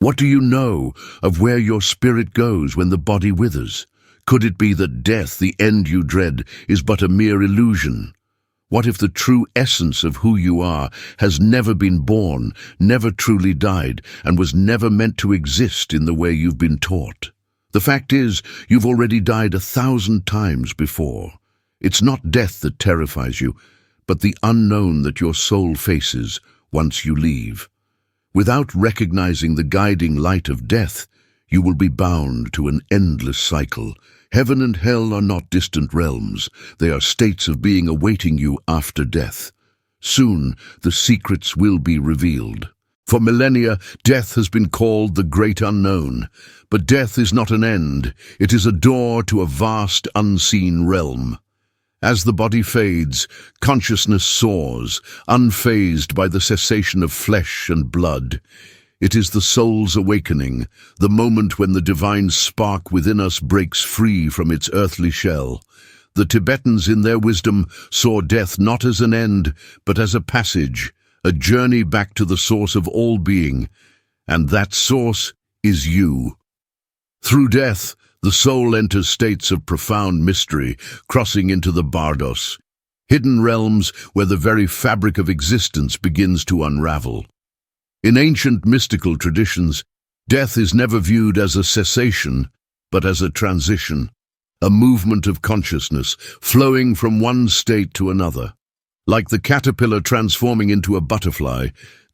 What do you know of where your spirit goes when the body withers? Could it be that death, the end you dread, is but a mere illusion? What if the true essence of who you are has never been born, never truly died, and was never meant to exist in the way you've been taught? The fact is, you've already died 1,000 times before. It's not death that terrifies you, but the unknown that your soul faces once you leave. Without recognizing the guiding light of death, you will be bound to an endless cycle. Heaven and hell are not distant realms. They are states of being awaiting you after death. Soon, the secrets will be revealed. For millennia, death has been called the great unknown. But death is not an end. It is a door to a vast, unseen realm. As the body fades, consciousness soars, unfazed by the cessation of flesh and blood. It is the soul's awakening, the moment when the divine spark within us breaks free from its earthly shell. The Tibetans, in their wisdom, saw death not as an end, but as a passage, a journey back to the source of all being. And that source is you. Through death, the soul enters states of profound mystery, crossing into the Bardos, hidden realms where the very fabric of existence begins to unravel. In ancient mystical traditions, death is never viewed as a cessation, but as a transition, a movement of consciousness flowing from one state to another. Like the caterpillar transforming into a butterfly,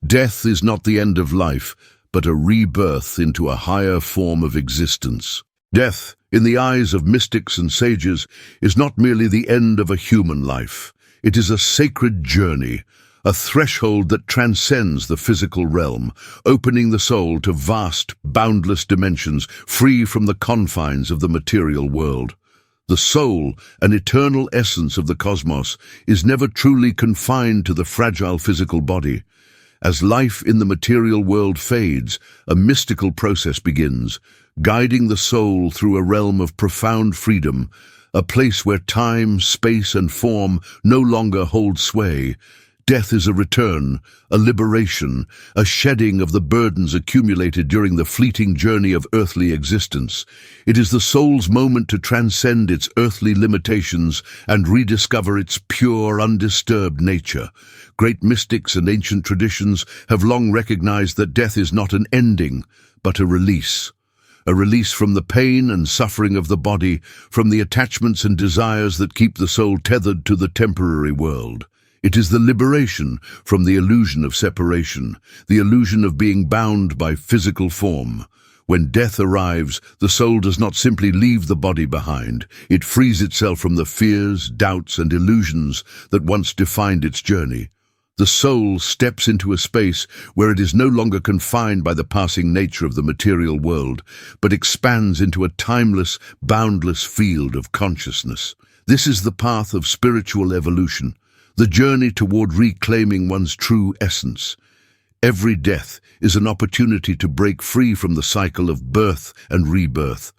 death is not the end of life, but a rebirth into a higher form of existence. Death, in the eyes of mystics and sages, is not merely the end of a human life. It is a sacred journey, a threshold that transcends the physical realm, opening the soul to vast, boundless dimensions, free from the confines of the material world. The soul, an eternal essence of the cosmos, is never truly confined to the fragile physical body. As life in the material world fades, a mystical process begins, guiding the soul through a realm of profound freedom, a place where time, space, and form no longer hold sway. Death is a return, a liberation, a shedding of the burdens accumulated during the fleeting journey of earthly existence. It is the soul's moment to transcend its earthly limitations and rediscover its pure, undisturbed nature. Great mystics and ancient traditions have long recognized that death is not an ending, but a release from the pain and suffering of the body, from the attachments and desires that keep the soul tethered to the temporary world. It is the liberation from the illusion of separation, the illusion of being bound by physical form. When death arrives, the soul does not simply leave the body behind. It frees itself from the fears, doubts, and illusions that once defined its journey. The soul steps into a space where it is no longer confined by the passing nature of the material world, but expands into a timeless, boundless field of consciousness. This is the path of spiritual evolution, the journey toward reclaiming one's true essence. Every death is an opportunity to break free from the cycle of birth and rebirth,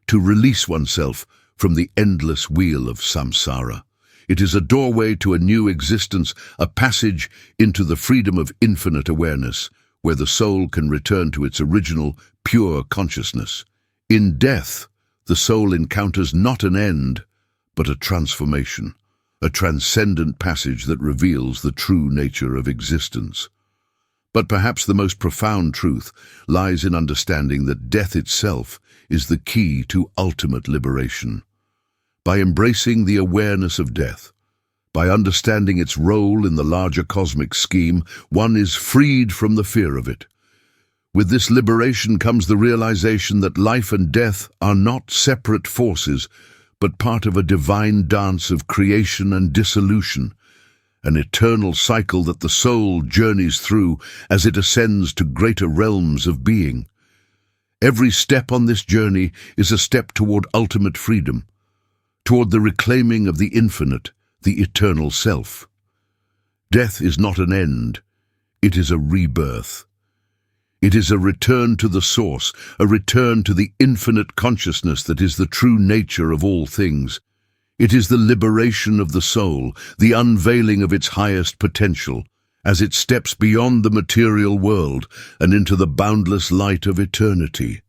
to release oneself from the endless wheel of Samsara. It is a doorway to a new existence, a passage into the freedom of infinite awareness, where the soul can return to its original, pure consciousness. In death, the soul encounters not an end, but a transformation, a transcendent passage that reveals the true nature of existence. But perhaps the most profound truth lies in understanding that death itself is the key to ultimate liberation. By embracing the awareness of death, by understanding its role in the larger cosmic scheme, one is freed from the fear of it. With this liberation comes the realization that life and death are not separate forces, but part of a divine dance of creation and dissolution, an eternal cycle that the soul journeys through as it ascends to greater realms of being. Every step on this journey is a step toward ultimate freedom, toward the reclaiming of the infinite, the eternal self. Death is not an end, it is a rebirth. It is a return to the source, a return to the infinite consciousness that is the true nature of all things. It is the liberation of the soul, the unveiling of its highest potential, as it steps beyond the material world and into the boundless light of eternity.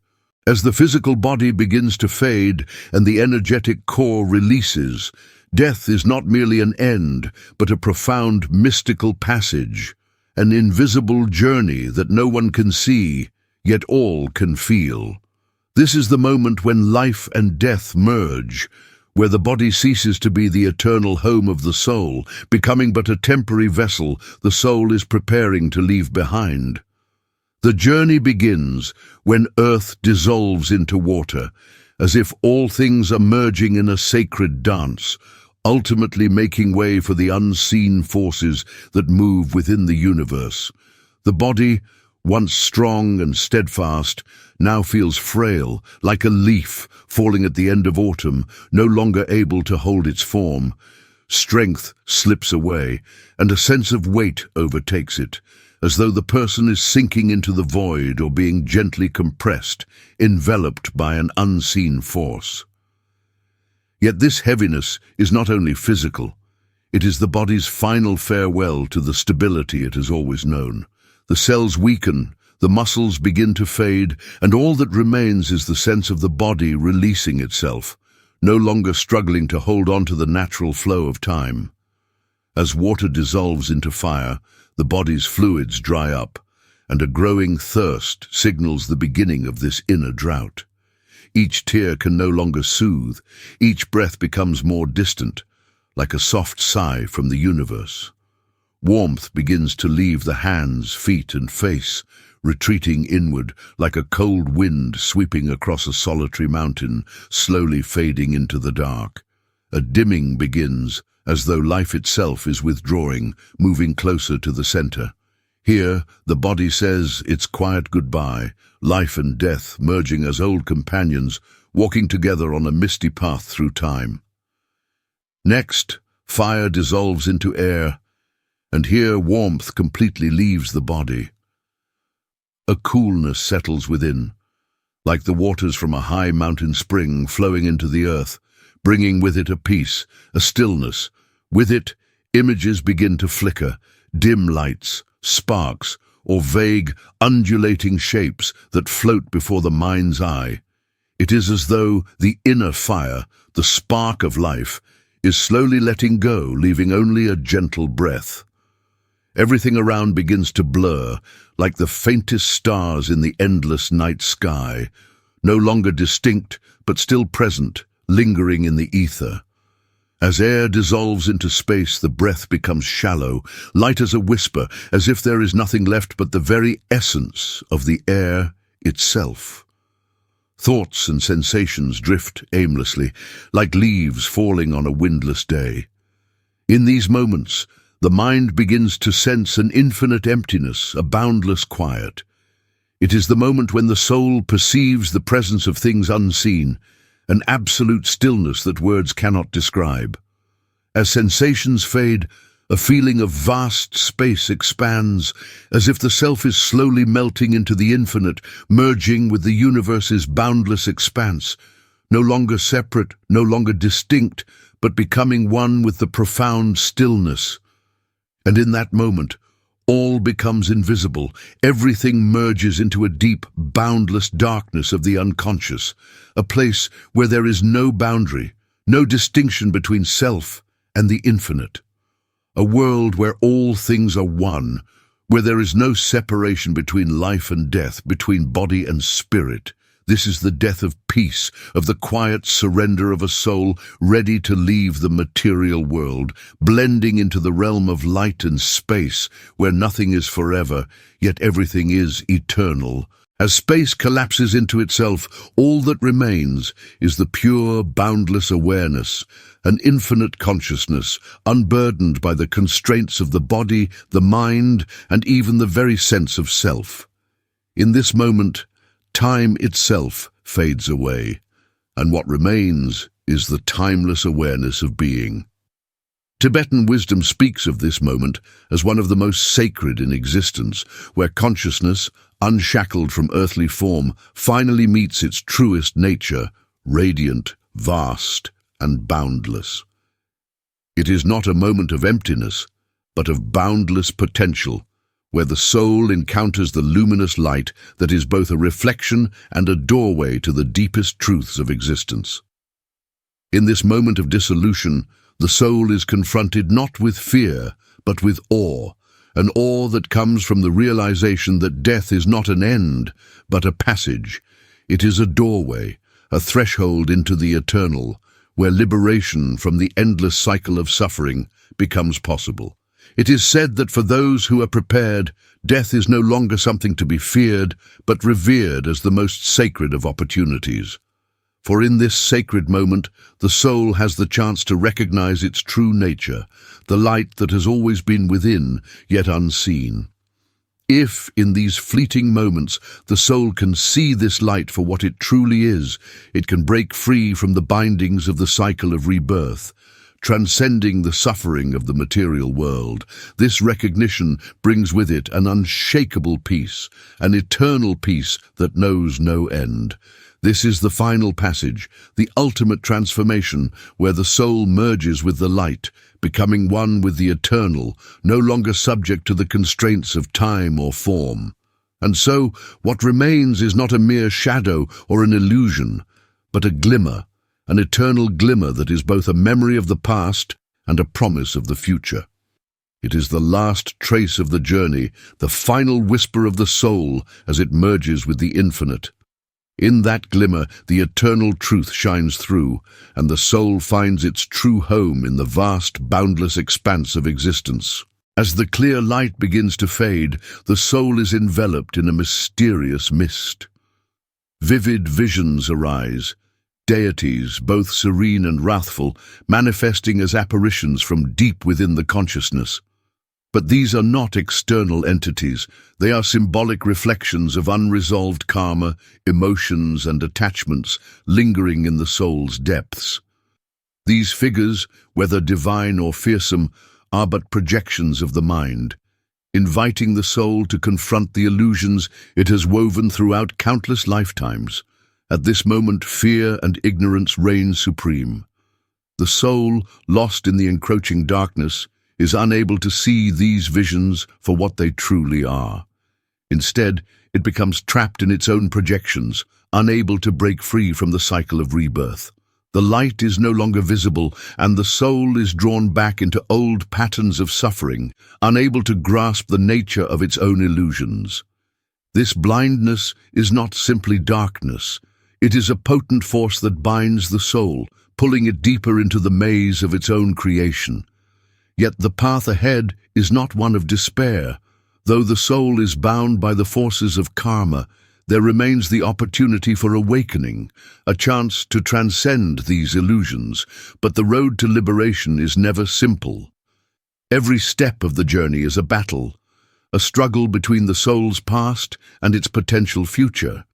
As the physical body begins to fade and the energetic core releases, death is not merely an end, but a profound mystical passage, an invisible journey that no one can see, yet all can feel. This is the moment when life and death merge, where the body ceases to be the eternal home of the soul, becoming but a temporary vessel the soul is preparing to leave behind. The journey begins when earth dissolves into water, as if all things are merging in a sacred dance, ultimately making way for the unseen forces that move within the universe. The body, once strong and steadfast, now feels frail, like a leaf falling at the end of autumn, no longer able to hold its form. Strength slips away, and a sense of weight overtakes it, as though the person is sinking into the void or being gently compressed, enveloped by an unseen force. Yet this heaviness is not only physical, it is the body's final farewell to the stability it has always known. The cells weaken, the muscles begin to fade, and all that remains is the sense of the body releasing itself, no longer struggling to hold on to the natural flow of time. As water dissolves into fire, the body's fluids dry up, and a growing thirst signals the beginning of this inner drought. Each tear can no longer soothe, each breath becomes more distant, like a soft sigh from the universe. Warmth begins to leave the hands, feet, and face, retreating inward like a cold wind sweeping across a solitary mountain, slowly fading into the dark. A dimming begins, as though life itself is withdrawing, moving closer to the center. Here, the body says its quiet goodbye, life and death merging as old companions, walking together on a misty path through time. Next, fire dissolves into air, and here warmth completely leaves the body. A coolness settles within, like the waters from a high mountain spring flowing into the earth, bringing with it a peace, a stillness. With it, images begin to flicker, dim lights, sparks, or vague, undulating shapes that float before the mind's eye. It is as though the inner fire, the spark of life, is slowly letting go, leaving only a gentle breath. Everything around begins to blur, like the faintest stars in the endless night sky, no longer distinct, but still present, lingering in the ether. As air dissolves into space, the breath becomes shallow, light as a whisper, as if there is nothing left but the very essence of the air itself. Thoughts and sensations drift aimlessly, like leaves falling on a windless day. In these moments, the mind begins to sense an infinite emptiness, a boundless quiet. It is the moment when the soul perceives the presence of things unseen, an absolute stillness that words cannot describe. As sensations fade, a feeling of vast space expands, as if the self is slowly melting into the infinite, merging with the universe's boundless expanse, no longer separate, no longer distinct, but becoming one with the profound stillness. And in that moment, all becomes invisible, everything merges into a deep, boundless darkness of the unconscious, a place where there is no boundary, no distinction between self and the infinite. A world where all things are one, where there is no separation between life and death, between body and spirit. This is the death of peace, of the quiet surrender of a soul ready to leave the material world, blending into the realm of light and space, where nothing is forever, yet everything is eternal. As space collapses into itself, all that remains is the pure, boundless awareness, an infinite consciousness, unburdened by the constraints of the body, the mind, and even the very sense of self. In this moment, time itself fades away, and what remains is the timeless awareness of being. Tibetan wisdom speaks of this moment as one of the most sacred in existence, where consciousness, unshackled from earthly form, finally meets its truest nature, radiant, vast, and boundless. It is not a moment of emptiness, but of boundless potential, where the soul encounters the luminous light that is both a reflection and a doorway to the deepest truths of existence. In this moment of dissolution, the soul is confronted not with fear, but with awe, an awe that comes from the realization that death is not an end, but a passage. It is a doorway, a threshold into the eternal, where liberation from the endless cycle of suffering becomes possible. It is said that for those who are prepared, death is no longer something to be feared, but revered as the most sacred of opportunities. For in this sacred moment, the soul has the chance to recognize its true nature, the light that has always been within, yet unseen. If, in these fleeting moments, the soul can see this light for what it truly is, it can break free from the bindings of the cycle of rebirth, transcending the suffering of the material world. This recognition brings with it an unshakable peace, an eternal peace that knows no end. This is the final passage, the ultimate transformation, where the soul merges with the light, becoming one with the eternal, no longer subject to the constraints of time or form. And so, what remains is not a mere shadow or an illusion, but a glimmer, an eternal glimmer that is both a memory of the past and a promise of the future. It is the last trace of the journey, the final whisper of the soul as it merges with the infinite. In that glimmer, the eternal truth shines through, and the soul finds its true home in the vast, boundless expanse of existence. As the clear light begins to fade, the soul is enveloped in a mysterious mist. Vivid visions arise, deities, both serene and wrathful, manifesting as apparitions from deep within the consciousness. But these are not external entities. They are symbolic reflections of unresolved karma, emotions, and attachments lingering in the soul's depths. These figures, whether divine or fearsome, are but projections of the mind, inviting the soul to confront the illusions it has woven throughout countless lifetimes. At this moment, fear and ignorance reign supreme. The soul, lost in the encroaching darkness, is unable to see these visions for what they truly are. Instead, it becomes trapped in its own projections, unable to break free from the cycle of rebirth. The light is no longer visible, and the soul is drawn back into old patterns of suffering, unable to grasp the nature of its own illusions. This blindness is not simply darkness. It is a potent force that binds the soul, pulling it deeper into the maze of its own creation. Yet the path ahead is not one of despair. Though the soul is bound by the forces of karma, there remains the opportunity for awakening, a chance to transcend these illusions, but the road to liberation is never simple. Every step of the journey is a battle, a struggle between the soul's past and its potential future.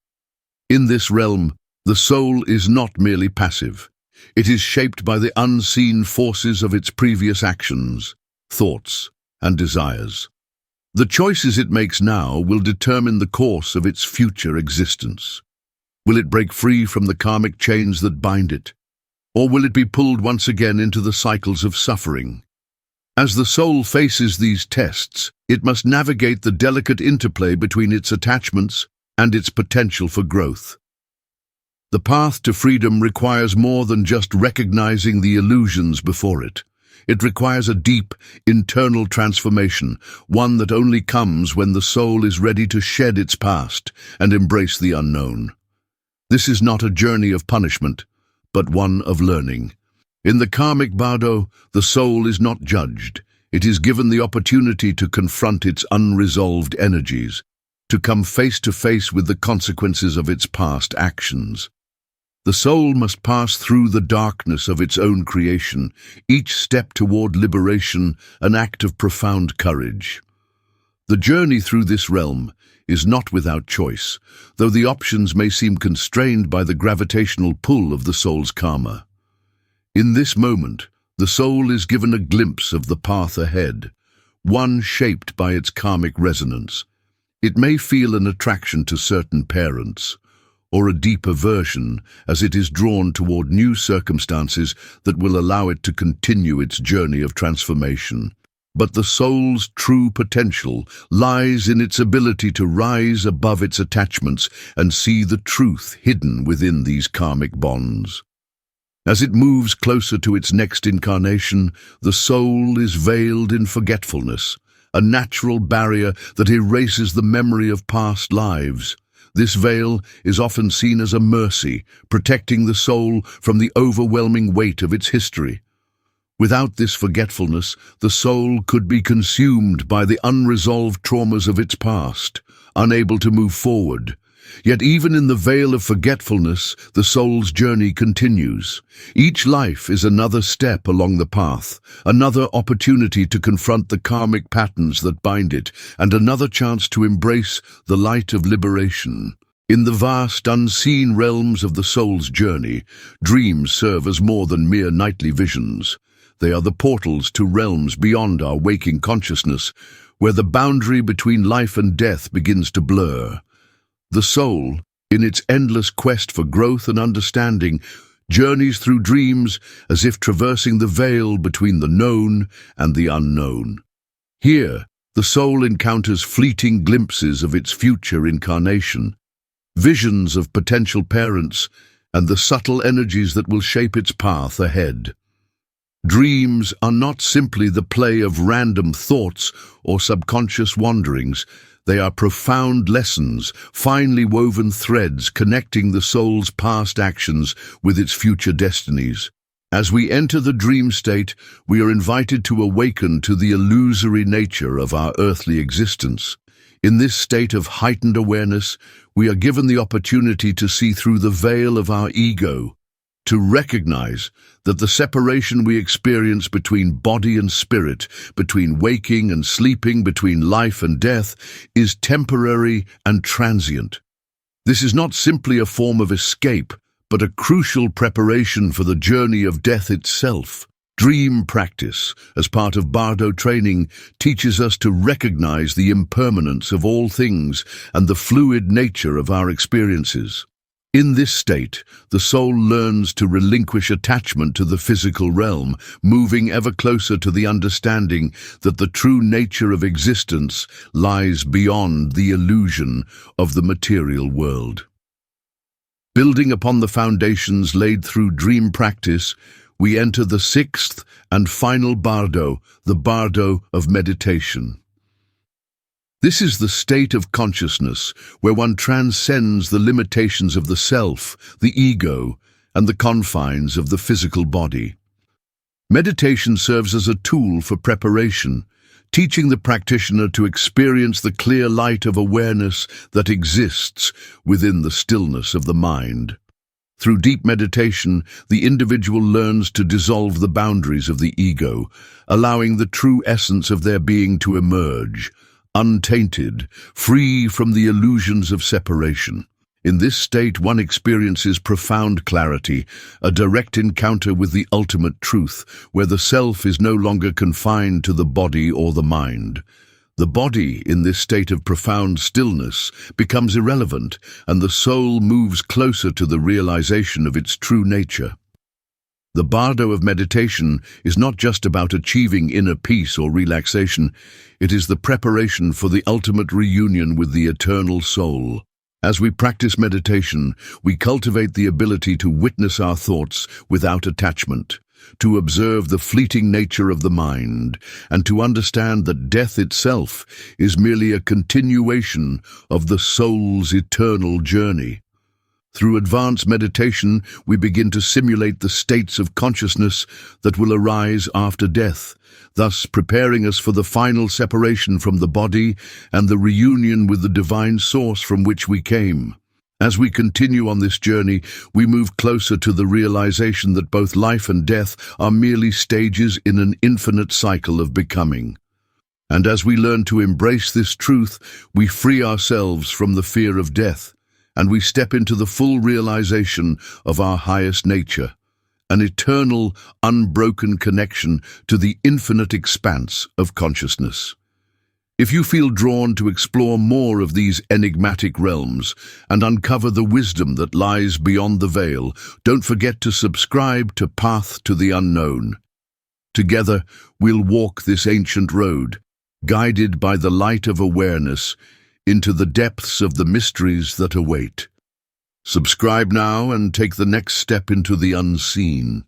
In this realm, the soul is not merely passive. It is shaped by the unseen forces of its previous actions, thoughts, and desires. The choices it makes now will determine the course of its future existence. Will it break free from the karmic chains that bind it? Or will it be pulled once again into the cycles of suffering? As the soul faces these tests, it must navigate the delicate interplay between its attachments and its potential for growth. The path to freedom requires more than just recognizing the illusions before it. It requires a deep, internal transformation, one that only comes when the soul is ready to shed its past and embrace the unknown. This is not a journey of punishment, but one of learning. In the karmic bardo, the soul is not judged. It is given the opportunity to confront its unresolved energies, to come face to face with the consequences of its past actions. The soul must pass through the darkness of its own creation, each step toward liberation an act of profound courage. The journey through this realm is not without choice, though the options may seem constrained by the gravitational pull of the soul's karma. In this moment, the soul is given a glimpse of the path ahead, one shaped by its karmic resonance. It may feel an attraction to certain parents, or a deep aversion as it is drawn toward new circumstances that will allow it to continue its journey of transformation. But the soul's true potential lies in its ability to rise above its attachments and see the truth hidden within these karmic bonds. As it moves closer to its next incarnation, the soul is veiled in forgetfulness, a natural barrier that erases the memory of past lives. This veil is often seen as a mercy, protecting the soul from the overwhelming weight of its history. Without this forgetfulness, the soul could be consumed by the unresolved traumas of its past, unable to move forward. Yet even in the veil of forgetfulness, the soul's journey continues. Each life is another step along the path, another opportunity to confront the karmic patterns that bind it, and another chance to embrace the light of liberation. In the vast, unseen realms of the soul's journey, dreams serve as more than mere nightly visions. They are the portals to realms beyond our waking consciousness, where the boundary between life and death begins to blur. The soul, in its endless quest for growth and understanding, journeys through dreams as if traversing the veil between the known and the unknown. Here, the soul encounters fleeting glimpses of its future incarnation, visions of potential parents, and the subtle energies that will shape its path ahead. Dreams are not simply the play of random thoughts or subconscious wanderings. They are profound lessons, finely woven threads connecting the soul's past actions with its future destinies. As we enter the dream state, we are invited to awaken to the illusory nature of our earthly existence. In this state of heightened awareness, we are given the opportunity to see through the veil of our ego, to recognize that the separation we experience between body and spirit, between waking and sleeping, between life and death, is temporary and transient. This is not simply a form of escape, but a crucial preparation for the journey of death itself. Dream practice, as part of Bardo training, teaches us to recognize the impermanence of all things and the fluid nature of our experiences. In this state, the soul learns to relinquish attachment to the physical realm, moving ever closer to the understanding that the true nature of existence lies beyond the illusion of the material world. Building upon the foundations laid through dream practice, we enter the sixth and final Bardo, the Bardo of meditation. This is the state of consciousness where one transcends the limitations of the self, the ego, and the confines of the physical body. Meditation serves as a tool for preparation, teaching the practitioner to experience the clear light of awareness that exists within the stillness of the mind. Through deep meditation, the individual learns to dissolve the boundaries of the ego, allowing the true essence of their being to emerge, untainted, free from the illusions of separation. In this state, one experiences profound clarity, a direct encounter with the ultimate truth, where the self is no longer confined to the body or the mind. The body, in this state of profound stillness, becomes irrelevant, and the soul moves closer to the realization of its true nature. The Bardo of meditation is not just about achieving inner peace or relaxation, it is the preparation for the ultimate reunion with the eternal soul. As we practice meditation, we cultivate the ability to witness our thoughts without attachment, to observe the fleeting nature of the mind, and to understand that death itself is merely a continuation of the soul's eternal journey. Through advanced meditation, we begin to simulate the states of consciousness that will arise after death, thus preparing us for the final separation from the body and the reunion with the divine source from which we came. As we continue on this journey, we move closer to the realization that both life and death are merely stages in an infinite cycle of becoming. And as we learn to embrace this truth, we free ourselves from the fear of death, and we step into the full realization of our highest nature, an eternal, unbroken connection to the infinite expanse of consciousness. If you feel drawn to explore more of these enigmatic realms and uncover the wisdom that lies beyond the veil, don't forget to subscribe to Path to the Unknown. Together, we'll walk this ancient road, guided by the light of awareness into the depths of the mysteries that await. Subscribe now and take the next step into the unseen.